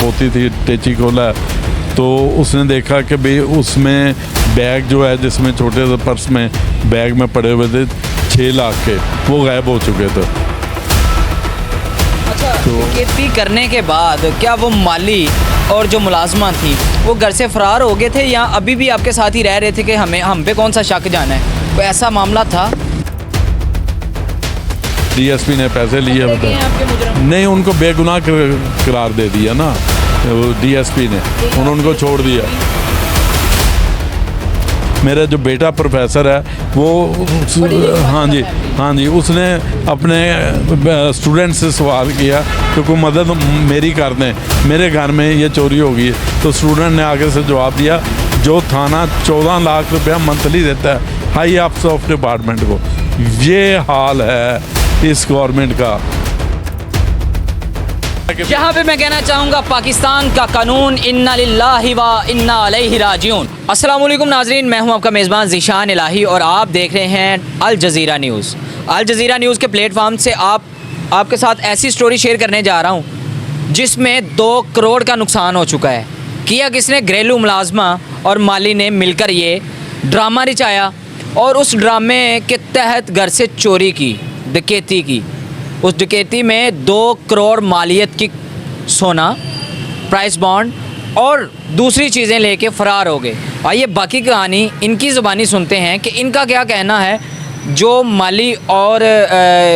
पोती थी टेची खोला है, तो उसने देखा कि भाई उसमें बैग जो है जिसमें छोटे से पर्स में बैग में पड़े हुए थे 6 लाख के, वो गायब हो चुके थे। अच्छा, खेती करने के बाद क्या वो माली और जो मुलाजमा थी वो घर से फरार हो गए थे या अभी भी आपके साथ ही रह रहे थे कि हम पे कौन सा शक जाना है? कोई ऐसा मामला था? डीएसपी ने पैसे लिए आपके मुजरिम? नहीं, उनको बेगुनाह करार दे दिया ना डीएसपी ने, उन्होंने उनको छोड़ दिया। मेरा जो बेटा प्रोफेसर है वो हाँ जी उसने अपने स्टूडेंट से सवाल किया कि कोई मदद मेरी कर दें, मेरे घर में ये चोरी हो गई। तो स्टूडेंट ने आगे से जवाब दिया, जो थाना 14 लाख रुपया मंथली देता है हाई ऑफिस ऑफ डिपार्टमेंट को। ये हाल है इस गवर्नमेंट का। यहाँ पे मैं कहना चाहूँगा पाकिस्तान का कानून इन्ना लिल्लाहि व इन्ना अलैहि राजिऊन। अस्सलाम वालेकुम नाजरीन, मैं हूँ आपका मेज़बान ज़ीशान इलाही और आप देख रहे हैं Al Jazeera news. Al Jazeera news के प्लेटफॉर्म से आपके साथ ऐसी स्टोरी शेयर करने जा रहा हूँ जिसमें 2 करोड़ का नुकसान हो चुका है। किया किसने? घरेलू मुलाजमा और माली ने मिलकर ये ड्रामा रचाया और उस ड्रामे के तहत घर से चोरी की, डकैती की। उस डकैती में 2 करोड़ मालियत की सोना, प्राइस बॉन्ड और दूसरी चीज़ें लेके फ़रार हो गए। आइए बाकी कहानी इनकी ज़ुबानी सुनते हैं कि इनका क्या कहना है। जो माली और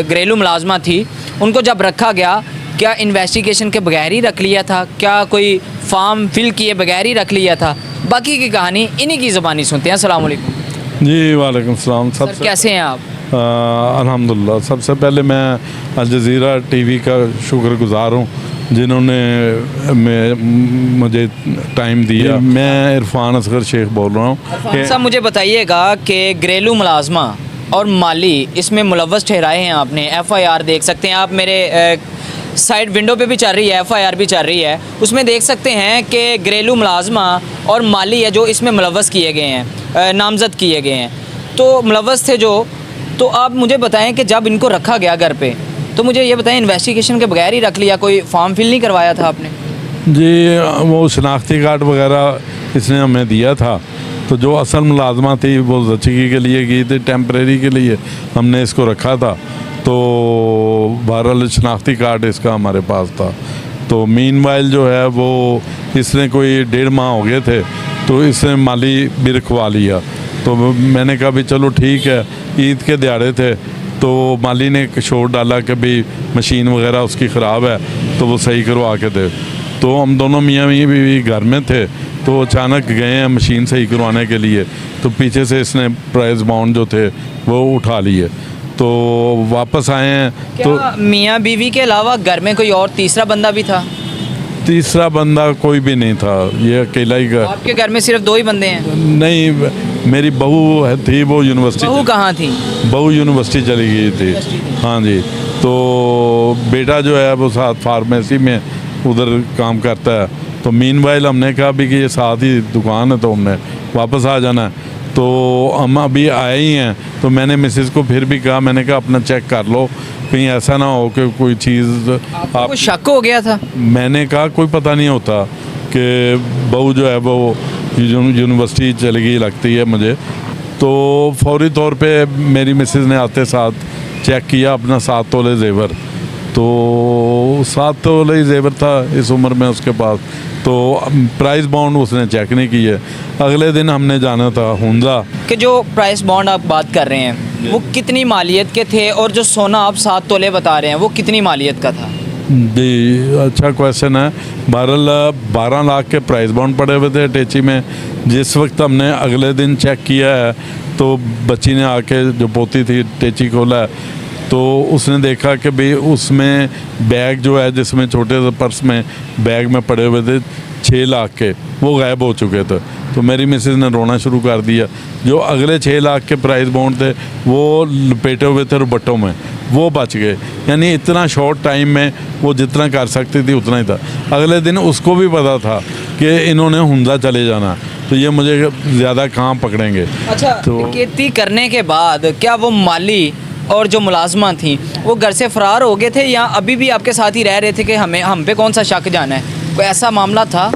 घरेलू मुलाजमा थी उनको जब रखा गया, क्या इन्वेस्टिगेशन के बगैर ही रख लिया था? क्या कोई फॉर्म फिल किए बगैर ही रख लिया था? बाकी की कहानी इन्हीं की ज़ुबानी सुनते हैं। अस्सलाम वालेकुम जी। वालेकुम सलाम। सर, कैसे हैं आप? अल्हम्दुलिल्लाह। सबसे पहले मैं अल जज़ीरा टीवी का शुक्रगुज़ार हूँ जिन्होंने मुझे टाइम दिया। मैं इरफान असगर शेख बोल रहा हूँ। साहब, मुझे बताइएगा कि घरेलू मुलाजमा और माली इसमें मुलव्वस ठहराए हैं आपने। FIR देख सकते हैं आप, मेरे साइड विंडो पे भी चल रही है, FIR भी चल रही है। उसमें देख सकते हैं कि घरेलू मुलाजमा और माली है जो इसमें मुलव्वस किए गए हैं, नामज़द किए गए हैं। तो मुलव्वस थे जो, तो आप मुझे बताएं कि जब इनको रखा गया घर पे, तो मुझे ये बताएं इन्वेस्टिगेशन के बगैर ही रख लिया, कोई फॉर्म फिल नहीं करवाया था आपने? जी, वो शनाख्ती कार्ड वगैरह इसने हमें दिया था। तो जो असल मुलाजमा थी वो ज़चगी के लिए गई थी, टेम्परेरी के लिए हमने इसको रखा था। तो बहरहाल शनाख्ती कार्ड इसका हमारे पास था। तो मीनवाइल जो है वो इसने कोई 1.5 माह हो गए थे, तो इसने माली भी रखवा लिया। तो मैंने कहा भी चलो ठीक है, ईद के दिहाड़े थे, तो माली ने शोर डाला कि भाई मशीन वगैरह उसकी ख़राब है तो वो सही करवा के दे। तो हम दोनों मियाँ बीवी घर में थे, तो अचानक गए हैं मशीन सही करवाने के लिए, तो पीछे से इसने प्राइस बाउंड जो थे वो उठा लिए। तो वापस आए हैं तो मियाँ बीवी के अलावा घर में कोई और तीसरा बंदा भी था? तीसरा बंदा कोई भी नहीं था, ये अकेला ही। आपके घर में सिर्फ 2 ही बंदे हैं? नहीं, मेरी बहू थी, वो यूनिवर्सिटी। बहू कहाँ थी? बहू यूनिवर्सिटी चली गई थी। हाँ जी। तो बेटा जो है वो साथ फार्मेसी में उधर काम करता है। तो मीनवाइल हमने कहा भी कि ये साथ ही दुकान है, तो हमने वापस आ जाना है। तो हम अभी आए ही हैं, तो मैंने मिसेस को फिर भी कहा, मैंने कहा अपना चेक कर लो, कहीं ऐसा ना हो कि कोई चीज़ आपको शक हो गया था? मैंने कहा कोई पता नहीं होता कि बहू जो है वो यूनिवर्सिटी चली गई लगती है मुझे। तो फौरी तौर पे मेरी मिसेस ने आते साथ चेक किया अपना 7 तोले जेवर। तो 7 तोले जेवर था इस उम्र में उसके पास। तो प्राइस बॉन्ड उसने चेक नहीं किए। अगले दिन हमने जाना था हुंजा। कि जो प्राइस बॉन्ड आप बात कर रहे हैं वो कितनी मालियत के थे, और जो सोना आप 7 तोले बता रहे हैं वो कितनी मालियत का था? जी, अच्छा क्वेश्चन है। बहरहाल 12 लाख के प्राइस बॉन्ड पड़े हुए थे टेची में। जिस वक्त हमने अगले दिन चेक किया है तो बच्ची ने आके, जो पोती थी, टेची खोला है, तो उसने देखा कि भाई उसमें बैग जो है जिसमें छोटे से पर्स में बैग में पड़े हुए थे 6 लाख के, वो गायब हो चुके थे। तो मेरी मिसेस ने रोना शुरू कर दिया। जो अगले 6 लाख के प्राइस बॉन्ड थे वो लपेटे हुए थे रुबट्टों में, वो बच गए। यानी इतना शॉर्ट टाइम में वो जितना कर सकती थी उतना ही था। अगले दिन उसको भी पता था कि इन्होंने हुंजा चले जाना, तो ये मुझे ज़्यादा कहाँ पकड़ेंगे। अच्छा, तो खेती करने के बाद क्या वो माली और जो मुलाजमा थी वो घर से फरार हो गए थे या अभी भी आपके साथ ही रह रहे थे कि हम पे कौन सा शक जाना है? कोई ऐसा मामला था?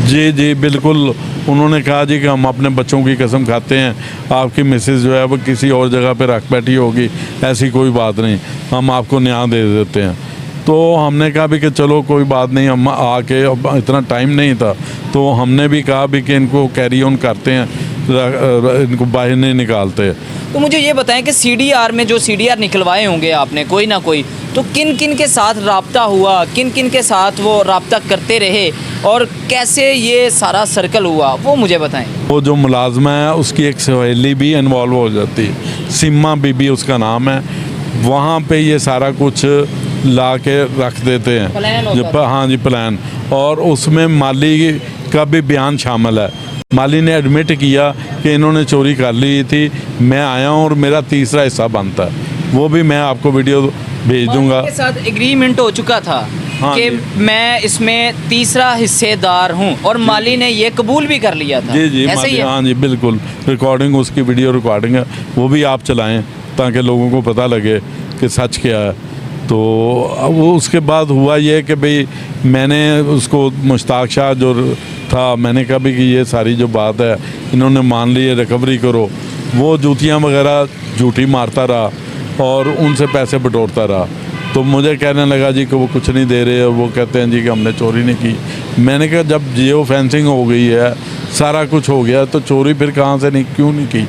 जी जी बिल्कुल। उन्होंने कहा जी कि हम अपने बच्चों की कसम खाते हैं, आपकी मिसेज जो है वो किसी और जगह पे रख बैठी होगी, ऐसी कोई बात नहीं, हम आपको न्याय दे देते हैं। तो हमने कहा भी कि चलो कोई बात नहीं, हम आके, अब इतना टाइम नहीं था, तो हमने भी कहा भी कि इनको कैरी ऑन करते हैं, इनको बाहर नहीं निकालते। तो मुझे ये बताएं कि सीडीआर में जो सीडीआर निकलवाए होंगे आपने कोई ना कोई, तो किन किन के साथ रब्ता हुआ, किन किन के साथ वो रब्ता करते रहे और कैसे ये सारा सर्कल हुआ, वो मुझे बताएं। वो जो मुलाजमा है उसकी एक सहेली भी इन्वॉल्व हो जाती है, सिम्मा बीबी उसका नाम है। वहाँ पे ये सारा कुछ ला के रख देते प्लान हैं होता हाँ जी प्लान, और उसमें माली का भी बयान शामिल है। माली ने एडमिट किया कि इन्होंने चोरी कर ली थी, मैं आया हूँ और मेरा तीसरा हिस्सा बनता है, वो भी मैं आपको वीडियो भेज दूंगा। माली के साथ एग्रीमेंट हो चुका था हाँ कि जी। मैं इसमें तीसरा हिस्सेदार हूँ और माली ने ये कबूल भी कर लिया था। जी जी ऐसे ही है? हाँ जी बिल्कुल, रिकॉर्डिंग उसकी वीडियो रिकॉर्डिंग है, वो भी आप चलाएं ताकि लोगों को पता लगे कि सच क्या है। तो वो उसके बाद हुआ ये कि भाई मैंने उसको मुश्ताक शाह जो था, मैंने कहा भी कि ये सारी जो बात है इन्होंने मान ली है, रिकवरी करो। वो जूतियाँ वगैरह झूठी मारता रहा और उनसे पैसे बटोरता रहा। तो मुझे कहने लगा जी कि वो कुछ नहीं दे रहे, वो कहते हैं जी कि हमने चोरी नहीं की। मैंने कहा जब जियो फेंसिंग हो गई है, सारा कुछ हो गया, तो चोरी फिर कहाँ से नहीं, क्यों नहीं की।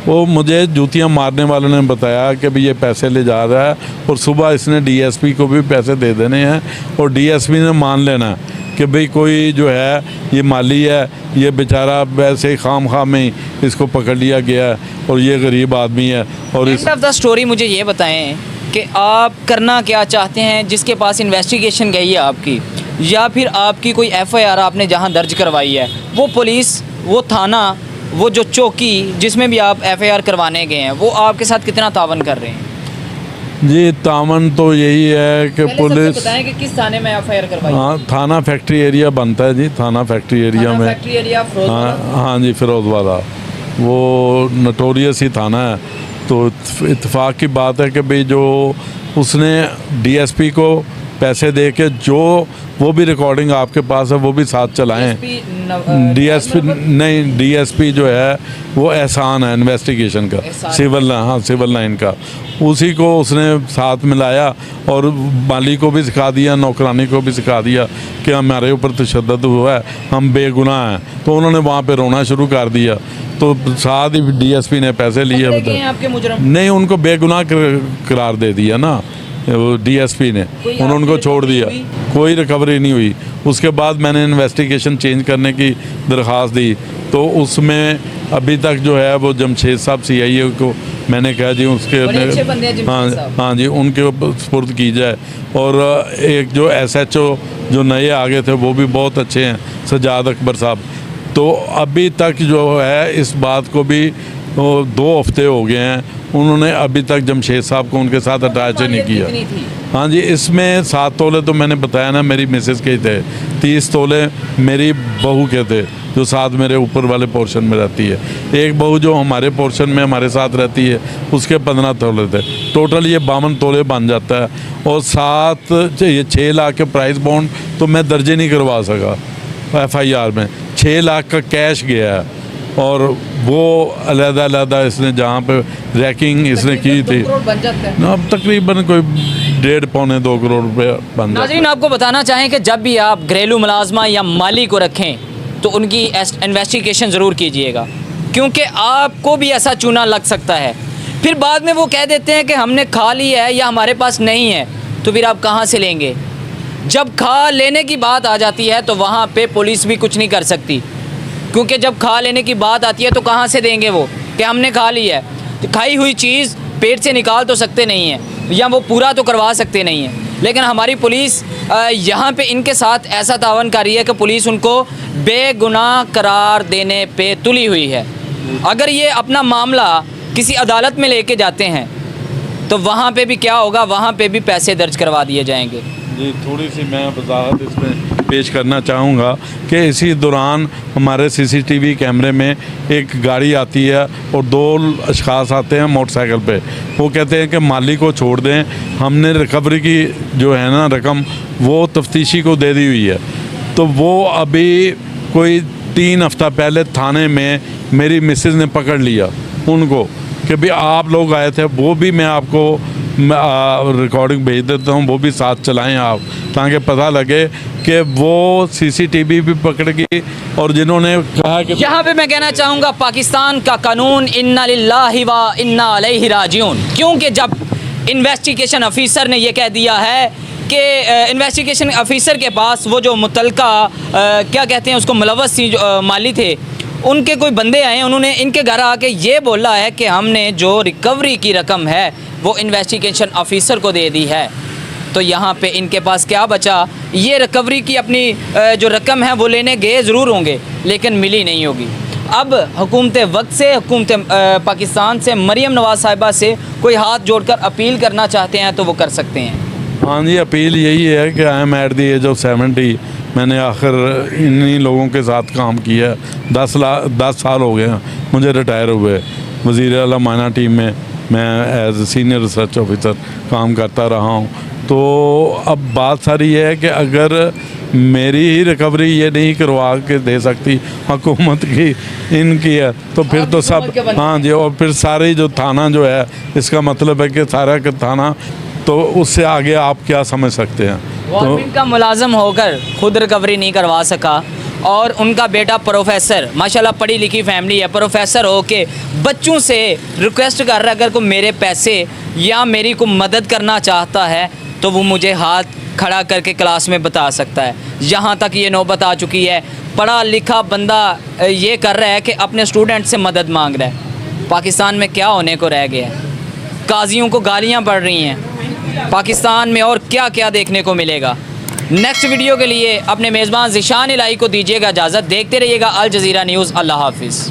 वो मुझे जूतियाँ मारने वालों ने बताया कि भाई ये पैसे ले जा रहा है और सुबह इसने डीएसपी को भी पैसे दे देने हैं और डीएसपी ने मान लेना कि भाई कोई जो है ये माली है, ये बेचारा वैसे ही खाम में इसको पकड़ लिया गया है और ये गरीब आदमी है। और इस एंड ऑफ द स्टोरी मुझे ये बताएं कि आप करना क्या चाहते हैं, जिसके पास इन्वेस्टिगेशन गई है आपकी, या फिर आपकी कोई एफआईआर आपने जहां दर्ज करवाई है, वो पुलिस, वो थाना, वो जो चौकी जिसमें भी आप एफआईआर करवाने गए हैं, वो आपके साथ कितना तावन कर रहे हैं? जी तावन तो यही है कि पहले सबसे पुलिस, बताएं कि किस थाने में एफआईआर करवाई? हाँ थाना फैक्ट्री एरिया बनता है जी, थाना फैक्ट्री एरिया में। फैक्ट्री एरिया हाँ जी फिरोजवाला, वो नटोरियस ही थाना है। तो इत्तेफाक की बात है कि भाई जो उसने डीएसपी को पैसे दे के, जो वो भी रिकॉर्डिंग आपके पास है, वो भी साथ चलाएं। डीएसपी नहीं, डीएसपी जो है वो एहसान है इन्वेस्टिगेशन का, सिविल लाइन का, उसी को उसने साथ मिलाया और माली को भी सिखा दिया, नौकरानी को भी सिखा दिया कि हमारे ऊपर तशद्दुद हुआ है, हम बेगुनाह हैं। तो उन्होंने वहाँ पे रोना शुरू कर दिया, तो साथ ही डीएसपी ने पैसे लिए। आपके मुजरम नहीं, उनको बेगुनाह करार दे दिया ना वो डीएसपी ने, उन्होंने उनको छोड़ दिया, कोई रिकवरी नहीं हुई। उसके बाद मैंने इन्वेस्टिगेशन चेंज करने की दरख्वास्त दी, तो उसमें अभी तक जो है वो जमशेद साहब सीआईए को मैंने कहा जी उसके हाँ जी उनके सुपुर्द की जाए। और एक जो एसएचओ जो नए आ गए थे वो भी बहुत अच्छे हैं, सजाद अकबर साहब। तो अभी तक जो है इस बात को भी 2 हफ्ते हो गए हैं, उन्होंने अभी तक जमशेद साहब को उनके साथ अटैच नहीं किया। हाँ जी, इसमें 7 तोले तो मैंने बताया ना मेरी मिसेस के ही थे, 30 तोले मेरी बहू के थे जो साथ मेरे ऊपर वाले पोर्शन में रहती है। एक बहू जो हमारे पोर्शन में हमारे साथ रहती है उसके 15 तोले थे, टोटल ये 52 तोले बन जाता है। और 6 लाख के प्राइस बॉन्ड तो मैं दर्ज नहीं करवा सका एफआईआर में, 6 लाख का कैश गया है और वो अलग-अलग इसने जहाँ पे रैकिंग इसने की थी, अब तकरीबन कोई 1.5-2 करोड़ रुपये बन जाता। नाज़रीन, आपको बताना चाहें कि जब भी आप घरेलू मुलाजमा या माली को रखें तो उनकी इन्वेस्टिगेशन ज़रूर कीजिएगा, क्योंकि आपको भी ऐसा चूना लग सकता है। फिर बाद में वो कह देते हैं कि हमने खा ली है या हमारे पास नहीं है, तो फिर आप कहाँ से लेंगे? जब खा लेने की बात आ जाती है तो वहाँ पे पुलिस भी कुछ नहीं कर सकती, क्योंकि जब खा लेने की बात आती है तो कहाँ से देंगे वो कि हमने खा ली है। तो खाई हुई चीज़ पेट से निकाल तो सकते नहीं हैं या वो पूरा तो करवा सकते नहीं हैं, लेकिन हमारी पुलिस यहाँ पे इनके साथ ऐसा तावन कर रही है कि पुलिस उनको बेगुनाह करार देने पे तुली हुई है। अगर ये अपना मामला किसी अदालत में लेके जाते हैं तो वहाँ पे भी क्या होगा, वहाँ पे भी पैसे दर्ज करवा दिए जाएंगे। जी, थोड़ी सी मैं वजाहत इसमें पेश करना चाहूँगा कि इसी दौरान हमारे सीसीटीवी कैमरे में एक गाड़ी आती है और 2 अशखास आते हैं मोटरसाइकिल पे। वो कहते हैं कि माली को छोड़ दें, हमने रिकवरी की जो है ना रकम वो तफ्तीशी को दे दी हुई है। तो वो अभी कोई 3 हफ्ता पहले थाने में मेरी मिसेज़ ने पकड़ लिया उनको कि भाई आप लोग आए थे। वो भी मैं आपको रिकॉर्डिंग भेज देता हूँ, वो भी साथ चलाएं आप, ताकि पता लगे कि वो सीसीटीवी भी पकड़ गई। और जिन्होंने कहा कि यहाँ पे मैं कहना चाहूँगा पाकिस्तान का कानून इन्ना लिल्लाहि व इन्ना अलैहि राजिऊन, क्योंकि जब इन्वेस्टिगेशन ऑफिसर ने ये कह दिया है कि इन्वेस्टिगेशन ऑफिसर के पास वो जो मुतलका क्या कहते हैं उसको मुलव्वस माली थे, उनके कोई बंदे आए, उन्होंने इनके घर आके ये बोला है कि हमने जो रिकवरी की रकम है वो इन्वेस्टिगेशन ऑफिसर को दे दी है। तो यहाँ पे इनके पास क्या बचा? ये रिकवरी की अपनी जो रकम है वो लेने गए ज़रूर होंगे, लेकिन मिली नहीं होगी। अब हुकूमत वक्त से, हुकूमत पाकिस्तान से, मरीम नवाज़ साहिबा से कोई हाथ जोड़कर अपील करना चाहते हैं तो वो कर सकते हैं। हाँ जी, अपील यही है कि I am at the age of 70। मैंने आखिर इन्हीं लोगों के साथ काम किया। 10 साल हो गए हैं मुझे रिटायर हुए। वज़ीर आला मायना टीम में मैं एज सीनियर रिसर्च ऑफिसर काम करता रहा हूँ। तो अब बात सारी ये है कि अगर मेरी ही रिकवरी ये नहीं करवा के दे सकती हुकूमत की, इनकी है, तो फिर तो सब, हाँ जी, और फिर सारे जो थाना जो है, इसका मतलब है कि सारा का थाना, तो उससे आगे आप क्या समझ सकते हैं। गवर्नमेंट का मुलाजम होकर खुद रिकवरी नहीं करवा सका और उनका बेटा प्रोफेसर, माशाल्लाह पढ़ी लिखी फैमिली है, प्रोफेसर हो के बच्चों से रिक्वेस्ट कर रहा है अगर कोई मेरे पैसे या मेरी को मदद करना चाहता है तो वो मुझे हाथ खड़ा करके क्लास में बता सकता है। यहाँ तक ये नौबत आ चुकी है, पढ़ा लिखा बंदा ये कर रहा है कि अपने स्टूडेंट से मदद मांग रहा है। पाकिस्तान में क्या होने को रह गया है? काजियों को गालियाँ पड़ रही हैं। पाकिस्तान में और क्या क्या देखने को मिलेगा? नेक्स्ट वीडियो के लिए अपने मेज़बान ज़िशान इलाही को दीजिएगा इजाज़त। देखते रहिएगा अल जज़ीरा न्यूज़। अल्लाह हाफिज़।